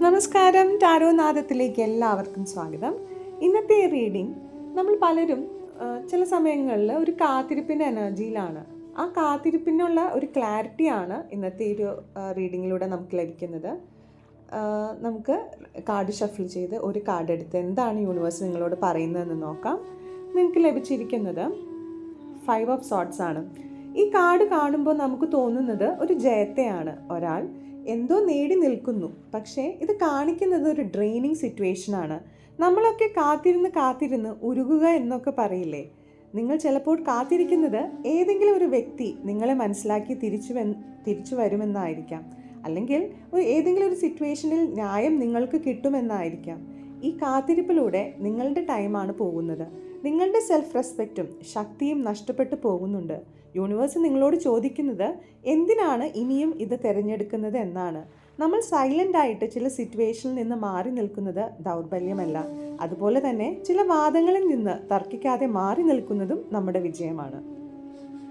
നമസ്കാരം, ടാരോനാദത്തിലേക്ക് എല്ലാവർക്കും സ്വാഗതം. ഇന്നത്തെ റീഡിംഗ് നമ്മൾ പലരും ചില സമയങ്ങളിൽ ഒരു കാത്തിരിപ്പിൻ്റെ എനർജിയിലാണ്. ആ കാത്തിരിപ്പിനുള്ള ഒരു ക്ലാരിറ്റിയാണ് ഇന്നത്തെ ഒരു റീഡിങ്ങിലൂടെ നമുക്ക് ലഭിക്കുന്നത്. നമുക്ക് കാർഡ് ഷഫിൾ ചെയ്ത് ഒരു കാർഡ് എടുത്ത് എന്താണ് യൂണിവേഴ്സ് നിങ്ങളോട് പറയുന്നതെന്ന് നോക്കാം. നിങ്ങൾക്ക് ലഭിച്ചിരിക്കുന്നത് 5 ഓഫ് സോർട്സ് ആണ്. ഈ കാർഡ് കാണുമ്പോൾ നമുക്ക് തോന്നുന്നത് ഒരു ജയത്തെയാണ്. ഒരാൾ എന്തോ നേടി നിൽക്കുന്നു, പക്ഷേ ഇത് കാണിക്കുന്നത് ഒരു ഡ്രെയിനിങ് സിറ്റുവേഷനാണ്. നമ്മളൊക്കെ കാത്തിരുന്ന് ഉരുകുക എന്നൊക്കെ പറയില്ലേ? നിങ്ങൾ ചിലപ്പോൾ കാത്തിരിക്കുന്നത് ഏതെങ്കിലും ഒരു വ്യക്തി നിങ്ങളെ മനസ്സിലാക്കി തിരിച്ചു വരുമെന്നായിരിക്കാം, അല്ലെങ്കിൽ ഏതെങ്കിലും ഒരു സിറ്റുവേഷനിൽ ന്യായം നിങ്ങൾക്ക് കിട്ടുമെന്നായിരിക്കാം. ഈ കാത്തിരിപ്പിലൂടെ നിങ്ങളുടെ ടൈമാണ് പോകുന്നത്. നിങ്ങളുടെ സെൽഫ് റെസ്പെക്റ്റും ശക്തിയും നഷ്ടപ്പെട്ടു പോകുന്നുണ്ട്. യൂണിവേഴ്സ് നിങ്ങളോട് ചോദിക്കുന്നത് എന്തിനാണ് ഇനിയും ഇത് തിരഞ്ഞെടുക്കുന്നത് എന്നാണ്. നമ്മൾ സൈലൻ്റ് ആയിട്ട് ചില സിറ്റുവേഷനിൽ നിന്ന് മാറി നിൽക്കുന്നത് ദൗർബല്യമല്ല. അതുപോലെ തന്നെ ചില വാദങ്ങളിൽ നിന്ന് തർക്കിക്കാതെ മാറി നിൽക്കുന്നതും നമ്മുടെ വിജയമാണ്.